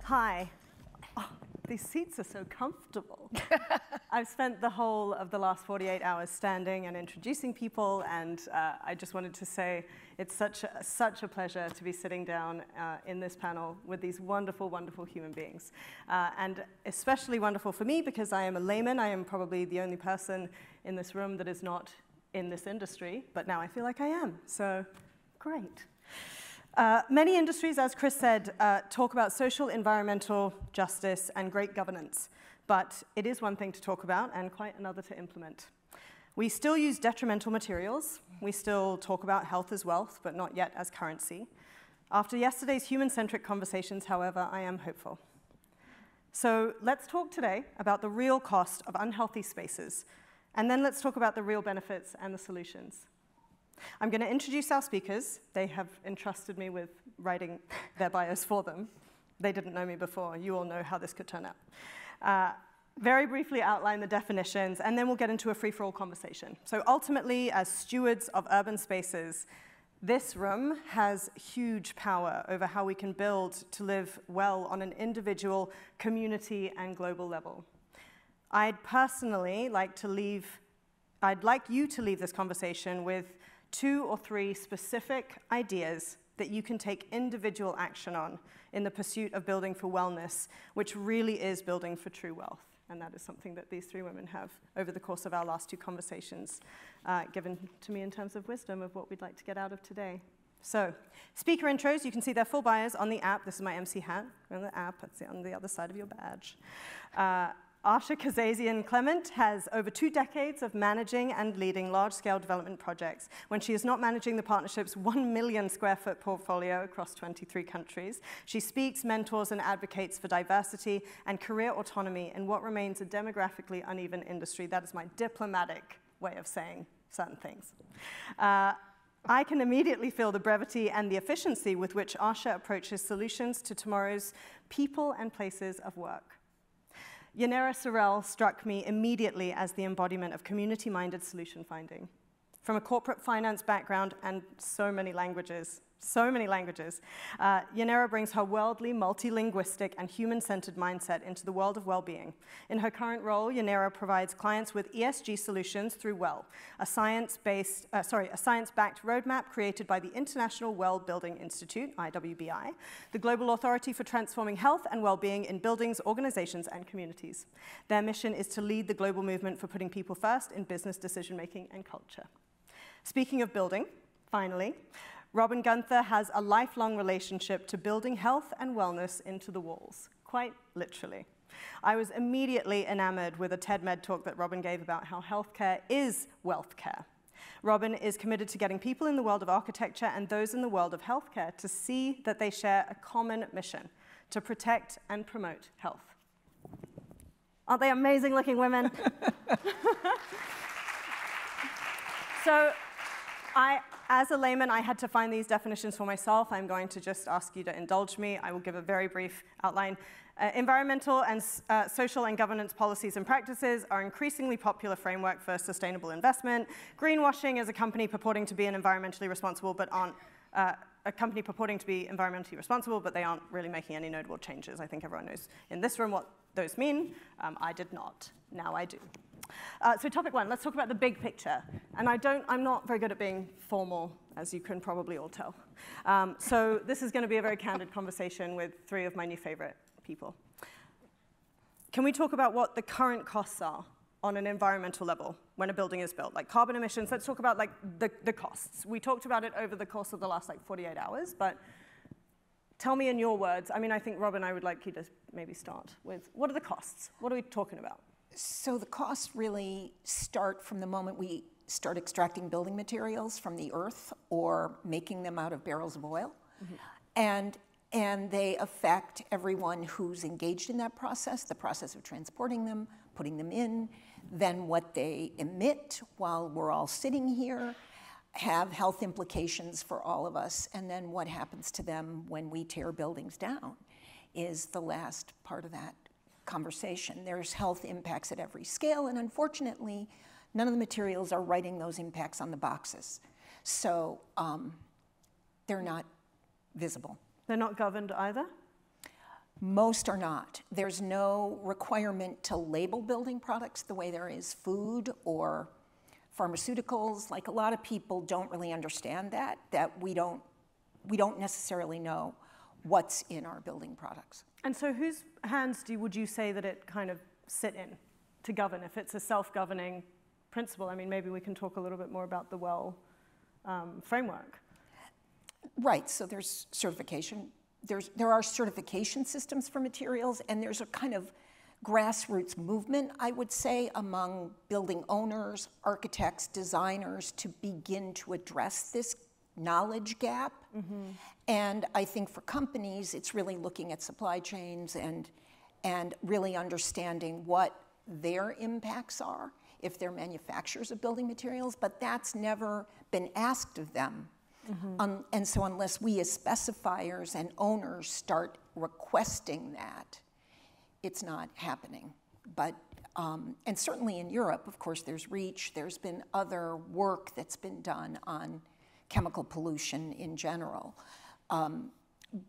Hi. Oh, these seats are so comfortable. I've spent the whole of the last 48 hours standing and introducing people, and I just wanted to say it's such a pleasure to be sitting down in this panel with these wonderful, wonderful human beings. And especially wonderful for me because I am a layman. I am probably the only person in this room that is not in this industry, but now I feel like I am, so great. Many industries, as Chris said, talk about social, environmental justice and great governance, but it is one thing to talk about and quite another to implement. We still use detrimental materials. We still talk about health as wealth, but not yet as currency. After yesterday's human-centric conversations, however, I am hopeful. So let's talk today about the real cost of unhealthy spaces, and then let's talk about the real benefits and the solutions. I'm going to introduce our speakers. They have entrusted me with writing their bios for them. They didn't know me before. You all know how this could turn out. Very briefly outline the definitions, and then we'll get into a free-for-all conversation. So ultimately, as stewards of urban spaces, this room has huge power over how we can build to live well on an individual, community, and global level. I'd like you to leave this conversation with 2 or 3 specific ideas that you can take individual action on in the pursuit of building for wellness, which really is building for true wealth. And that is something that these 3 women have, over the course of our last 2 conversations, given to me in terms of wisdom of what we'd like to get out of today. So, speaker intros, you can see their full bios on the app. This is my MC hat on the app. It's on the other side of your badge. Asha Kazazian Clement has over 2 decades of managing and leading large-scale development projects when she is not managing the partnership's 1 million square foot portfolio across 23 countries. She speaks, mentors, and advocates for diversity and career autonomy in what remains a demographically uneven industry. That is my diplomatic way of saying certain things. I can immediately feel the brevity and the efficiency with which Asha approaches solutions to tomorrow's people and places of work. Yanira Sorrell struck me immediately as the embodiment of community-minded solution finding. From a corporate finance background and so many languages, Yanira brings her worldly, multilinguistic, and human-centered mindset into the world of well-being. In her current role, Yanira provides clients with ESG solutions through WELL, a science-backed roadmap created by the International Well Building Institute, IWBI, the global authority for transforming health and well-being in buildings, organizations, and communities. Their mission is to lead the global movement for putting people first in business decision-making and culture. Speaking of building, finally, Robin Gunther has a lifelong relationship to building health and wellness into the walls, quite literally. I was immediately enamored with a TED Med talk that Robin gave about how healthcare is wealth care. Robin is committed to getting people in the world of architecture and those in the world of healthcare to see that they share a common mission, to protect and promote health. Aren't they amazing-looking women? So, as a layman, I had to find these definitions for myself. I'm going to just ask you to indulge me. I will give a very brief outline. Environmental and social and governance policies and practices are increasingly popular framework for sustainable investment. Greenwashing is a company purporting to be environmentally responsible, but they aren't really making any notable changes. I think everyone knows in this room what those mean. I did not. Now I do. So topic 1, let's talk about the big picture. And I'm not very good at being formal, as you can probably all tell. So this is going to be a very candid conversation with 3 of my new favorite people. Can we talk about what the current costs are on an environmental level when a building is built? Like carbon emissions, let's talk about like the costs. We talked about it over the course of the last 48 hours, but tell me in your words. I mean, I think, Robin, I would like you to maybe start with, what are the costs? What are we talking about? So the costs really start from the moment we start extracting building materials from the earth or making them out of barrels of oil. Mm-hmm. And they affect everyone who's engaged in that process, the process of transporting them, putting them in, then what they emit while we're all sitting here, have health implications for all of us, and then what happens to them when we tear buildings down is the last part of that conversation. There's health impacts at every scale, and unfortunately, none of the materials are writing those impacts on the boxes. So they're not visible. They're not governed either? Most are not. There's no requirement to label building products the way there is food or pharmaceuticals. Like, a lot of people don't really understand that we don't necessarily know what's in our building products. And so whose hands would you say that it kind of sit in to govern, if it's a self-governing principle? I mean, maybe we can talk a little bit more about the WELL framework. Right, so there's certification. There are certification systems for materials, and there's a kind of grassroots movement, I would say, among building owners, architects, designers, to begin to address this knowledge gap. And I think for companies, it's really looking at supply chains and really understanding what their impacts are if they're manufacturers of building materials, but that's never been asked of them. And so unless we as specifiers and owners start requesting that, it's not happening. But, and certainly in Europe, of course, there's REACH, there's been other work that's been done on chemical pollution in general.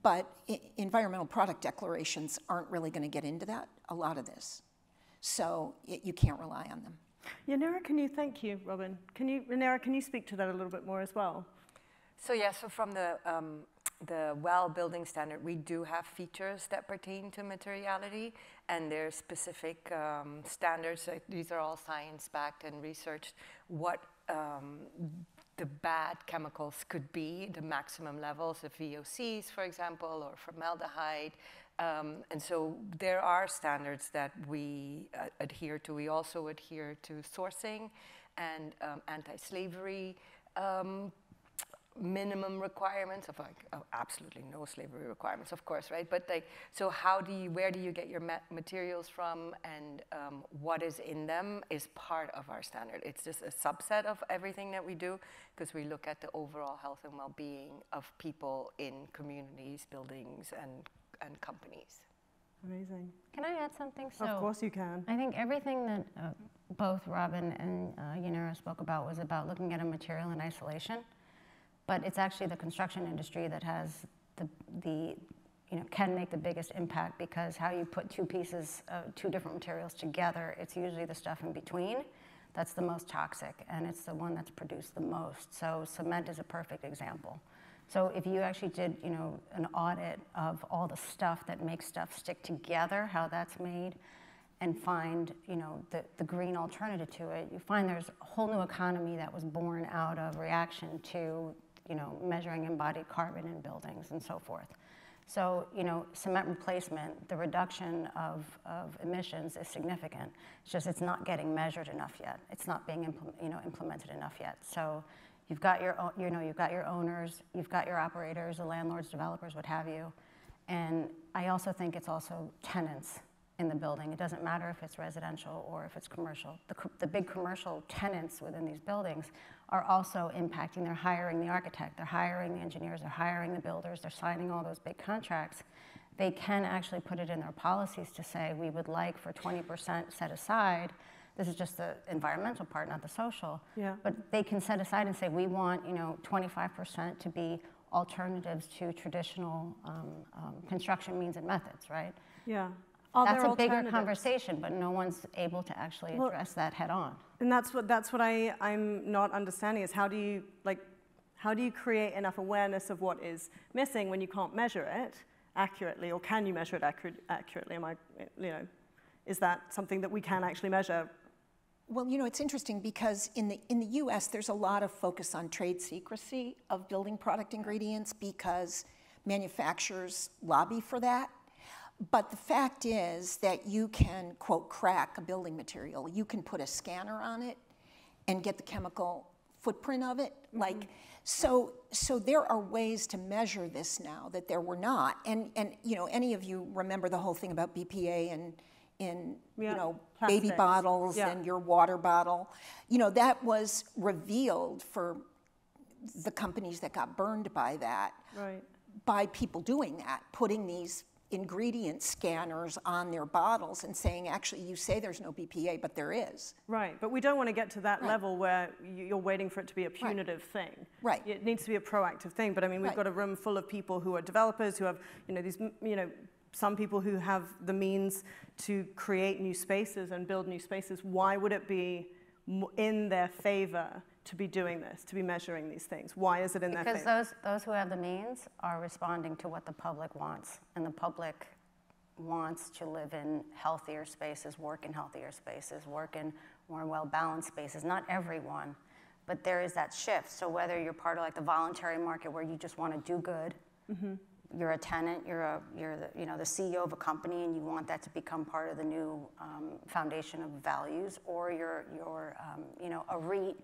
But environmental product declarations aren't really going to get into that, a lot of this. So you can't rely on them. Yanira, thank you, Robin. Yanira, can you speak to that a little bit more as well? So yeah, so from the WELL building standard, we do have features that pertain to materiality, and there's specific standards. These are all science-backed and researched. What the bad chemicals could be, the maximum levels of VOCs, for example, or formaldehyde. And so there are standards that we adhere to. We also adhere to sourcing and anti-slavery minimum requirements of absolutely no slavery requirements, of course, right? But so where do you get your materials from, and what is in them is part of our standard. It's just a subset of everything that we do, because we look at the overall health and well-being of people in communities, buildings, and companies. Amazing. Can I add something? So of course you can. I think everything that both Robin and Yanira spoke about was about looking at a material in isolation. But it's actually the construction industry that has can make the biggest impact, because how you put two different materials together, it's usually the stuff in between that's the most toxic, and it's the one that's produced the most. So cement is a perfect example. So if you actually did, an audit of all the stuff that makes stuff stick together, how that's made, and find, the green alternative to it, you find there's a whole new economy that was born out of reaction to measuring embodied carbon in buildings and so forth. So, cement replacement, the reduction of emissions is significant. It's just it's not getting measured enough yet. It's not being implemented enough yet. So you've got your you've got your owners, you've got your operators, the landlords, developers, what have you. And I also think it's also tenants in the building. It doesn't matter if it's residential or if it's commercial. The big commercial tenants within these buildings are also impacting. They're hiring the architect, they're hiring the engineers, they're hiring the builders, they're signing all those big contracts. They can actually put it in their policies to say, we would like for 20% set aside. This is just the environmental part, not the social. Yeah. But they can set aside and say, we want 25% to be alternatives to traditional construction means and methods, right? Yeah. That's a bigger conversation, but no one's able to actually address that head on. And that's what I'm not understanding is how do you create enough awareness of what is missing when you can't measure it accurately, or can you measure it accurately? Is that something that we can actually measure? Well, it's interesting because in the U.S. there's a lot of focus on trade secrecy of building product ingredients because manufacturers lobby for that. But the fact is that you can, quote, crack a building material. You can put a scanner on it and get the chemical footprint of it. Mm-hmm. So there are ways to measure this now that there were not. And any of you remember the whole thing about BPA and baby bottles and your water bottle. That was revealed for the companies that got burned by that. Right. By people doing that, putting these ingredient scanners on their bottles and saying, actually, you say there's no BPA, but there is. Right, but we don't want to get to that level where you're waiting for it to be a punitive thing. Right. It needs to be a proactive thing, but I mean, we've got a room full of people who are developers, who have, these, some people who have the means to create new spaces and build new spaces, why would it be in their favor to be doing this, to be measuring these things? Why is it in their favor? Because those who have the means are responding to what the public wants, and the public wants to live in healthier spaces, work in healthier spaces, work in more well-balanced spaces. Not everyone, but there is that shift. So whether you're part of like the voluntary market where you just want to do good, you're a tenant, you're the CEO of a company, and you want that to become part of the new foundation of values, or you're a REIT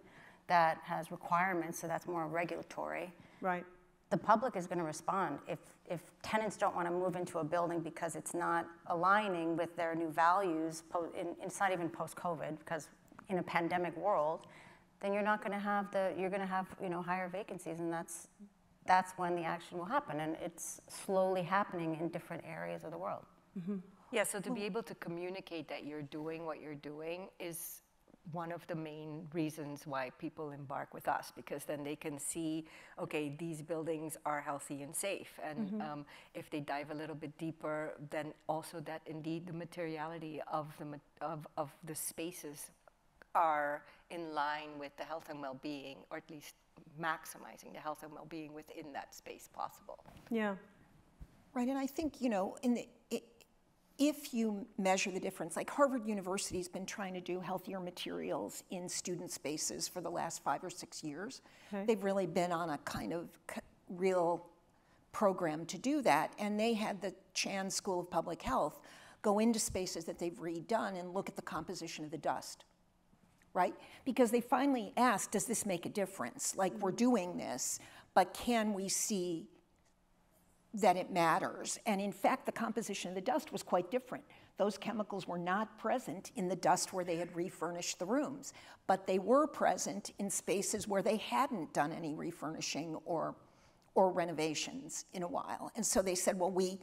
that has requirements, so that's more regulatory. Right. The public is going to respond. If tenants don't want to move into a building because it's not aligning with their new values, it's not even post-COVID, because in a pandemic world, then you're not going to have you're going to have higher vacancies, and that's when the action will happen, and it's slowly happening in different areas of the world. Yeah, so to be able to communicate that you're doing what you're doing is one of the main reasons why people embark with us, because then they can see, okay, these buildings are healthy and safe. And if they dive a little bit deeper, then also that indeed the materiality of the spaces are in line with the health and well-being, or at least maximizing the health and well-being within that space possible. Yeah. Right, and I think, if you measure the difference, like Harvard University's been trying to do healthier materials in student spaces for the last 5 or 6 years. Okay. They've really been on a kind of real program to do that, and they had the Chan School of Public Health go into spaces that they've redone and look at the composition of the dust, right? Because they finally asked, does this make a difference? Like, we're doing this, but can we see that it matters? And in fact, the composition of the dust was quite different. Those chemicals were not present in the dust where they had refurnished the rooms, but they were present in spaces where they hadn't done any refurnishing or renovations in a while. And so they said, well, we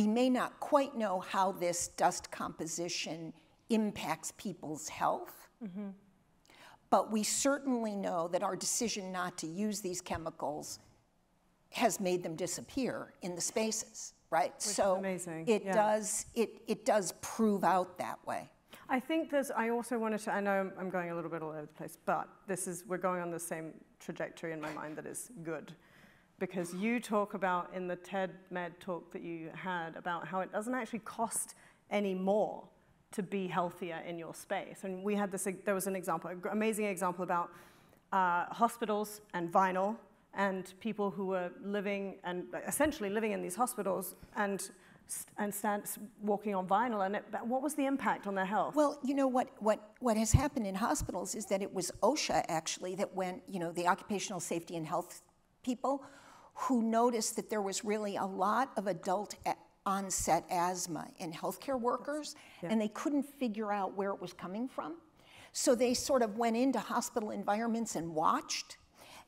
may not quite know how this dust composition impacts people's health, but we certainly know that our decision not to use these chemicals has made them disappear in the spaces, right? Which is amazing. It does prove out that way. I think I also wanted to, I know I'm going a little bit all over the place, but we're going on the same trajectory in my mind that is good. Because you talk about, in the TED Med talk that you had, about how it doesn't actually cost any more to be healthier in your space. And we had there was an example, an amazing example about hospitals and vinyl, and people who were essentially living in these hospitals and walking on vinyl, and what was the impact on their health? Well, you know what has happened in hospitals is that it was OSHA actually that went, the occupational safety and health people, who noticed that there was really a lot of adult onset asthma in healthcare workers, and they couldn't figure out where it was coming from. So they sort of went into hospital environments and watched,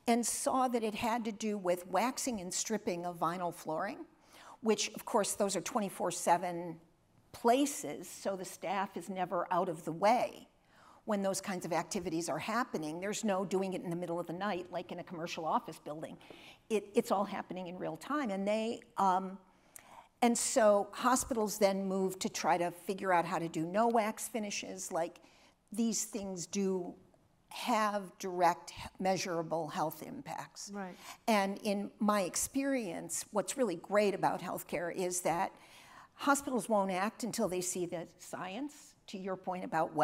and saw that it had to do with waxing and stripping of vinyl flooring, which, of course, those are 24/7 places, so the staff is never out of the way when those kinds of activities are happening. There's no doing it in the middle of the night, like in a commercial office building. It's all happening in real time, and so hospitals then moved to try to figure out how to do no wax finishes. Like, these things do have direct, measurable health impacts. Right. And in my experience, what's really great about healthcare is that hospitals won't act until they see the science, to your point about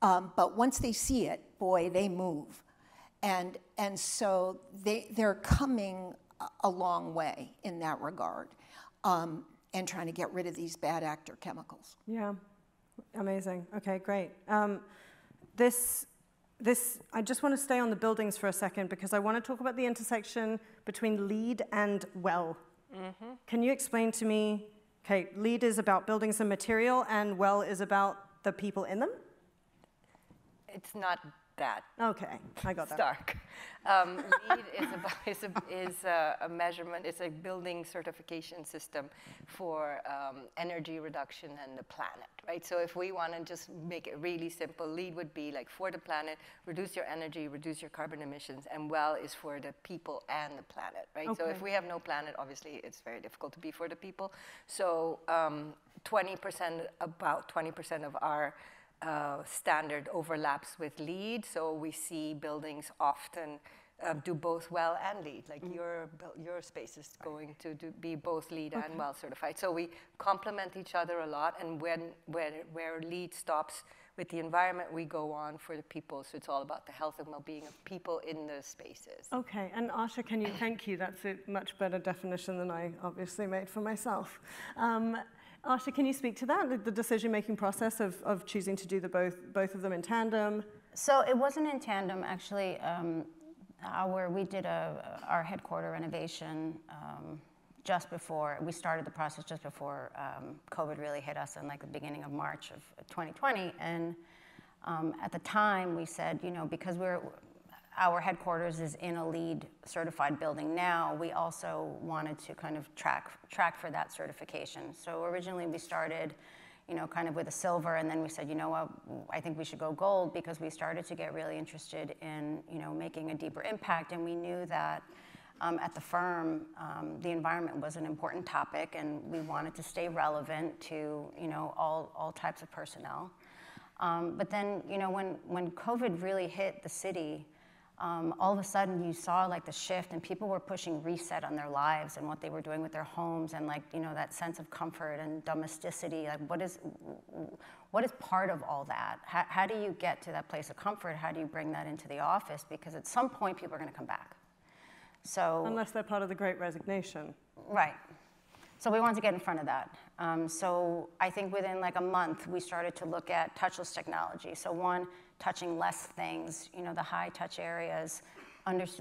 but once they see it, boy, they move. And so they're coming a long way in that regard, and trying to get rid of these bad actor chemicals. Yeah, amazing. Okay, great. I just want to stay on the buildings for a second, because I want to talk about the intersection between LEED and WELL. Can you explain to me, okay, LEED is about buildings and material, and WELL is about the people in them? It's not that Okay, I got that. stark. LEED is a measurement, it's a building certification system for energy reduction and the planet, right? So if we want to just make it really simple, LEED would be like for the planet, reduce your energy, reduce your carbon emissions, and WELL is for the people and the planet, right? Okay. So if we have no planet, obviously it's very difficult to be for the people. So 20%, about 20% of our standard overlaps with LEED, so we see buildings often do both WELL and LEED. Like your space is going to be both LEED and WELL certified. So we complement each other a lot, and where LEED stops with the environment, we go on for the people. So it's all about the health and well-being of people in the spaces. Okay, and Asha, thank you. That's a much better definition than I obviously made for myself. Asha, can you speak to that, the decision-making process of choosing to do both of them in tandem? So it wasn't in tandem, actually. We did our headquarter renovation just before, we started the process just before COVID really hit us in like the beginning of March of 2020. And at the time we said, because our headquarters is in a LEED certified building now, we also wanted to kind of track for that certification. So originally we started, kind of with a silver, and then we said, what, I think we should go gold, because we started to get really interested in, making a deeper impact. And we knew that at the firm, the environment was an important topic, and we wanted to stay relevant to, all types of personnel. But then, when COVID really hit the city, all of a sudden you saw like the shift, and people were pushing reset on their lives and what they were doing with their homes, and like, that sense of comfort and domesticity. Like what is part of all that? How do you get to that place of comfort? How do you bring that into the office? Because at some point people are going to come back. So unless they're part of the Great Resignation. Right. So we wanted to get in front of that. So I think within like a month, we started to look at touchless technology. So one, touching less things, the high touch areas,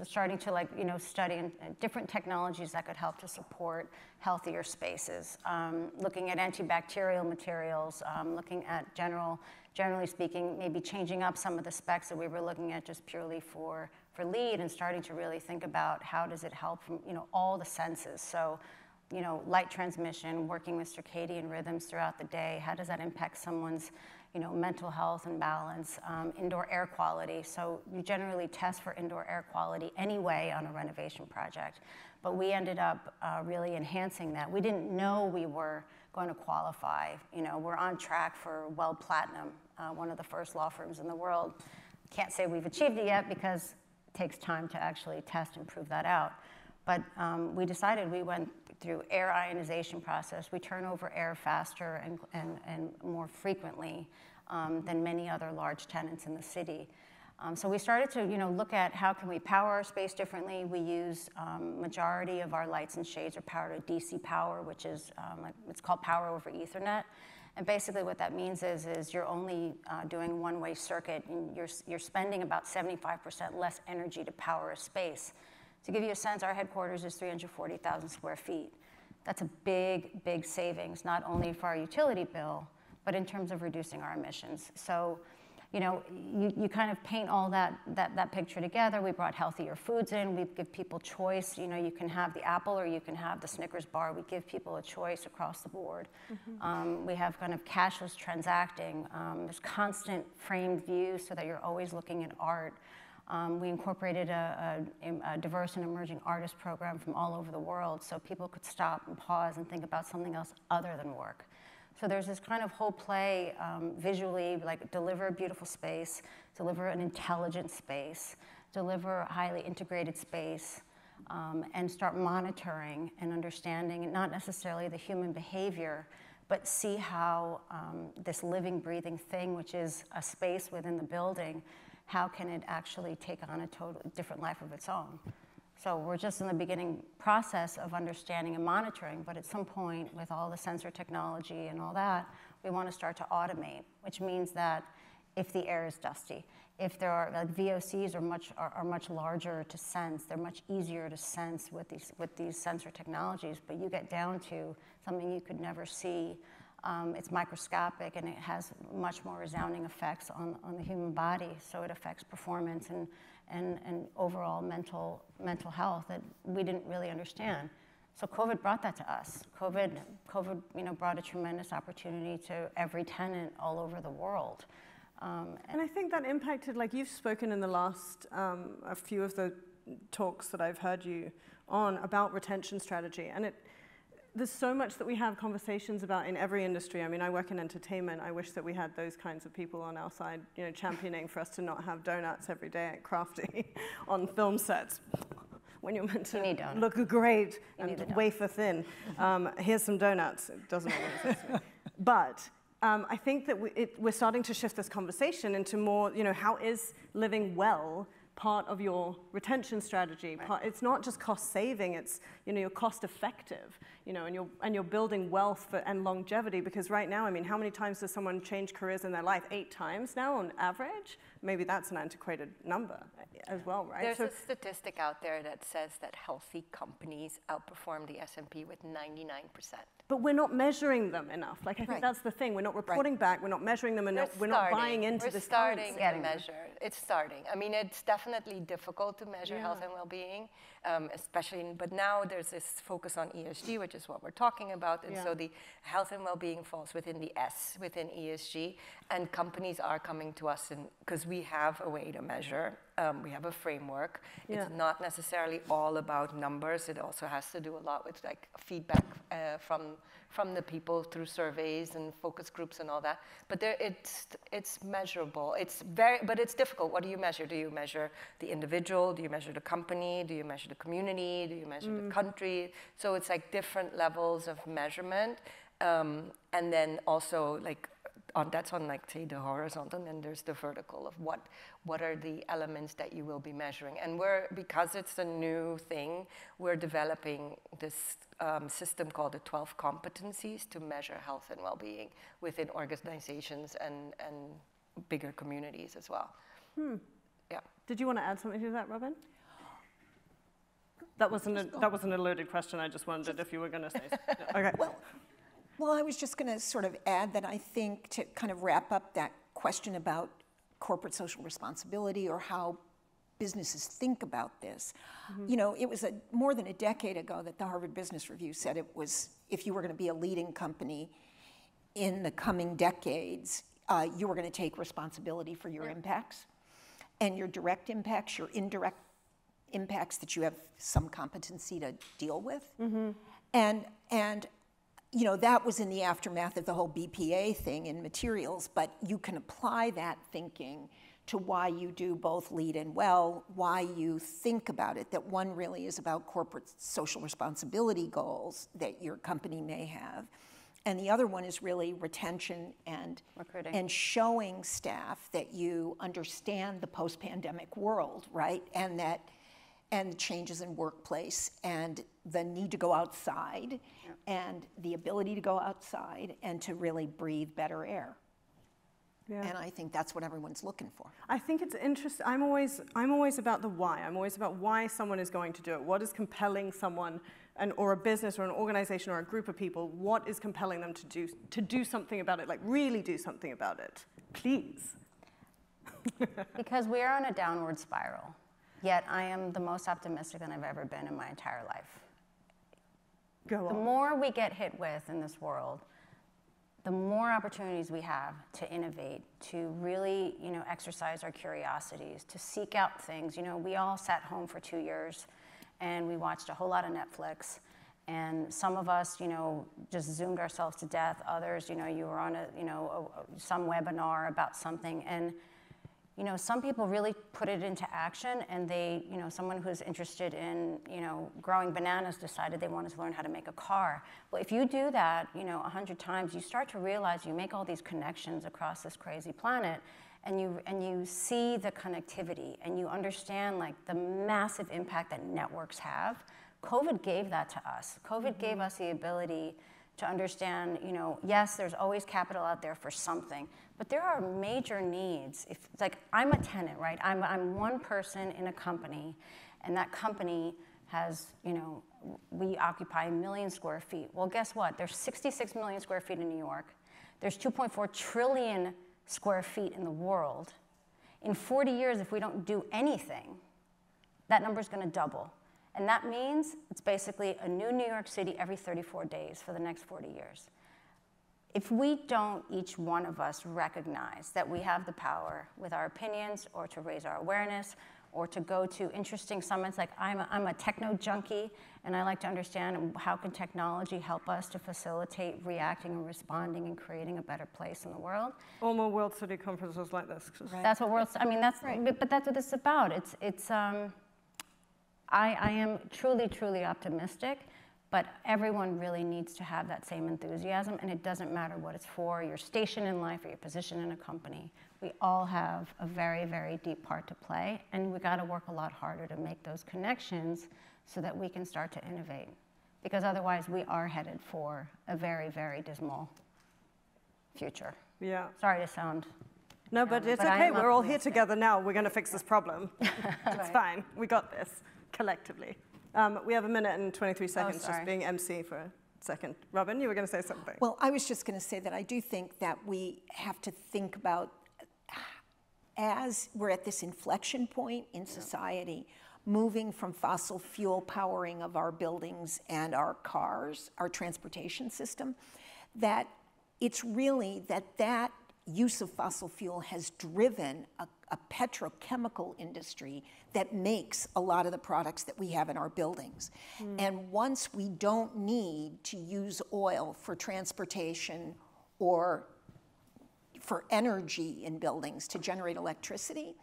starting to study different technologies that could help to support healthier spaces. Looking at antibacterial materials, looking at generally speaking, maybe changing up some of the specs that we were looking at just purely for LEED, and starting to really think about how does it help from, all the senses. So, light transmission, working with circadian rhythms throughout the day, how does that impact someone's, mental health and balance, indoor air quality. So you generally test for indoor air quality anyway on a renovation project, but we ended up really enhancing that. We didn't know we were going to qualify. We're on track for WELL Platinum, one of the first law firms in the world. Can't say we've achieved it yet because it takes time to actually test and prove that out. But we decided, we went through air ionization process. We turn over air faster and more frequently than many other large tenants in the city. So we started to look at how can we power our space differently. We use majority of our lights and shades are powered to DC power, which is it's called power over Ethernet. And basically what that means is you're only doing one-way circuit, and you're spending about 75% less energy to power a space. To give you a sense, our headquarters is 340,000 square feet. That's a big, big savings, not only for our utility bill, but in terms of reducing our emissions. So, you kind of paint all that picture together. We brought healthier foods in. We give people choice. You can have the apple or you can have the Snickers bar. We give people a choice across the board. Mm-hmm. We have kind of cashless transacting. There's constant framed views so that you're always looking at art. We incorporated a diverse and emerging artist program from all over the world, so people could stop and pause and think about something else other than work. So there's this kind of whole play visually, like deliver a beautiful space, deliver an intelligent space, deliver a highly integrated space, and start monitoring and understanding, and not necessarily the human behavior, but see how this living, breathing thing, which is a space within the building, how can it actually take on a totally different life of its own? So we're just in the beginning process of understanding and monitoring, but at some point with all the sensor technology and all that, we want to start to automate, which means that if the air is dusty, if there are, like VOCs are much larger to sense, they're much easier to sense with these sensor technologies, but you get down to something you could never see It's microscopic, and it has much more resounding effects on the human body. So it affects performance and overall mental health that we didn't really understand. So COVID brought that to us. COVID brought a tremendous opportunity to every tenant all over the world. And I think that impacted, like you've spoken in the last, a few of the talks that I've heard you on about retention strategy. And there's so much that we have conversations about in every industry. I mean, I work in entertainment. I wish that we had those kinds of people on our side, championing for us to not have donuts every day at Crafty on film sets. When you're meant to look great and wafer thin. Here's some donuts. It doesn't make any sense to me. But I think that we're starting to shift this conversation into more, how is living well part of your retention strategy? Right. It's not just cost saving, it's, you're cost effective, and you're building wealth and longevity, because right now, I mean, how many times does someone change careers in their life? 8 times now on average? Maybe that's an antiquated number as well, right? There's a statistic out there that says that healthy companies outperform the S&P with 99%. But we're not measuring them enough. Like, I think that's the thing. We're not reporting back. We're not measuring them enough. We're not buying into this. We're starting to measure. It's starting. I mean, it's definitely difficult to measure health and well-being, but now there's this focus on ESG, which is what we're talking about. And so the health and well-being falls within the S, within ESG. And companies are coming to us because we have a way to measure. We have a framework. It's not necessarily all about numbers. It also has to do a lot with like feedback from the people through surveys and focus groups and all that. But it's measurable. But it's difficult. What do you measure? Do you measure the individual? Do you measure the company? Do you measure the community? Do you measure the country? So it's like different levels of measurement. And then also like that's on like say the horizontal, and then there's the vertical of what are the elements that you will be measuring. And because it's a new thing, we're developing this system called the 12 competencies to measure health and well-being within organizations and bigger communities as well. Yeah. Did you want to add something to that, Robin? That wasn't a loaded question. I just wondered if you were going to say something. Okay. Well, I was just going to sort of add that I think to kind of wrap up that question about corporate social responsibility or how businesses think about this. It was more than a decade ago that the Harvard Business Review said it was, if you were going to be a leading company in the coming decades, you were going to take responsibility for your impacts and your direct impacts, your indirect impacts that you have some competency to deal with. And that was in the aftermath of the whole BPA thing in materials, but you can apply that thinking to why you do both lead and well, why you think about it, that one really is about corporate social responsibility goals that your company may have. And the other one is really retention and recruiting, and showing staff that you understand the post-pandemic world, right? And changes in workplace and the need to go outside and the ability to go outside and to really breathe better air. And I think that's what everyone's looking for. I think it's interesting. I'm always about the why. I'm always about why someone is going to do it. What is compelling someone, or a business or an organization or a group of people, what is compelling them to do something about it, like really do something about it? Please. Because we are on a downward spiral. Yet I am the most optimistic than I've ever been in my entire life. Go on. The more we get hit with in this world, the more opportunities we have to innovate, to really, exercise our curiosities, to seek out things. We all sat home for 2 years and we watched a whole lot of Netflix. And some of us, just zoomed ourselves to death. Others, you were on some webinar about something. And some people really put it into action, and they, someone who's interested in, growing bananas decided they wanted to learn how to make a car. Well, if you do that, 100 times, you start to realize you make all these connections across this crazy planet, and you see the connectivity, and you understand like the massive impact that networks have. COVID gave that to us. COVID gave us the ability to understand, yes, there's always capital out there for something, but there are major needs. It's like, I'm a tenant, right? I'm one person in a company, and that company has, you know, we occupy 1 million square feet. Well, guess what? There's 66 million square feet in New York. There's 2.4 trillion square feet in the world. In 40 years, if we don't do anything, that number's going to double. And that means it's basically a new New York City every 34 days for the next 40 years. If we don't, each one of us, recognize that we have the power with our opinions or to raise our awareness or to go to interesting summits, like I'm a techno junkie, and I like to understand how can technology help us to facilitate reacting and responding and creating a better place in the world. Or more World City conferences like this. Right. That's what I mean, that's, right. But that's what it's about. I am truly, truly optimistic, but everyone really needs to have that same enthusiasm, and it doesn't matter what it's for, your station in life or your position in a company. We all have a very, very deep part to play, and we got to work a lot harder to make those connections so that we can start to innovate. Because otherwise, we are headed for a very, very dismal future. Yeah. Sorry to sound... No, but it's okay. We're all here together now. We're going to fix this problem. It's fine. We got this collectively. We have 1 minute and 23 seconds just being MC for a second. Robin, you were going to say something. Well, I was just going to say that I do think that we have to think about, as we're at this inflection point in society, moving from fossil fuel powering of our buildings and our cars, our transportation system, that it's really that use of fossil fuel has driven a petrochemical industry that makes a lot of the products that we have in our buildings. And once we don't need to use oil for transportation or for energy in buildings to generate electricity,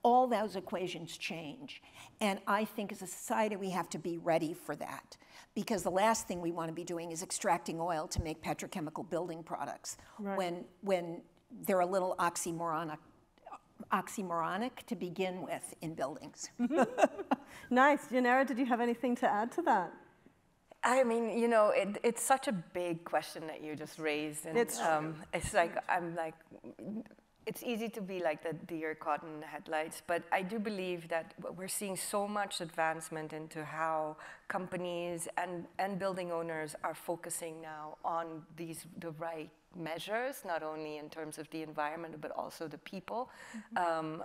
all those equations change. And I think as a society, we have to be ready for that, because the last thing we want to be doing is extracting oil to make petrochemical building products, when they're a little oxymoronic to begin with in buildings. Nice. Yanira, did you have anything to add to that? I mean, you know, it's such a big question that you just raised, and it's like it's easy to be like the deer caught in the headlights, but I do believe that we're seeing so much advancement into how companies and building owners are focusing now on the right measures, not only in terms of the environment, but also the people.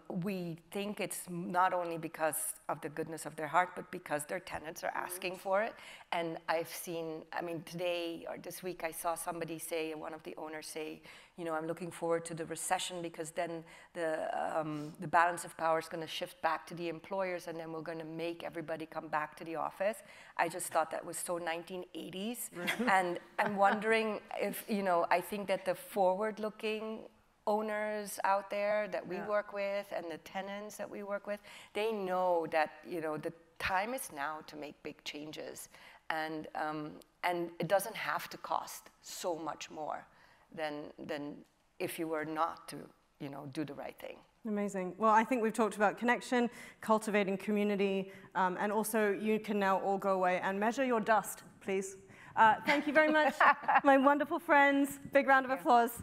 We think it's not only because of the goodness of their heart, but because their tenants are asking for it. And I've seen, I mean, today or this week, I saw somebody say, one of the owners say, you know, I'm looking forward to the recession because then the balance of power is going to shift back to the employers, and then we're going to make everybody come back to the office. I just thought that was so 1980s. And I'm wondering if, you know, I think that the forward-looking owners out there that we work with and the tenants that we work with, they know that, you know, the time is now to make big changes. And it doesn't have to cost so much more than if you were not to, you know, do the right thing. Amazing. Well, I think we've talked about connection, cultivating community, and also you can now all go away and measure your dust, please. Thank you very much, my wonderful friends. Big round of applause.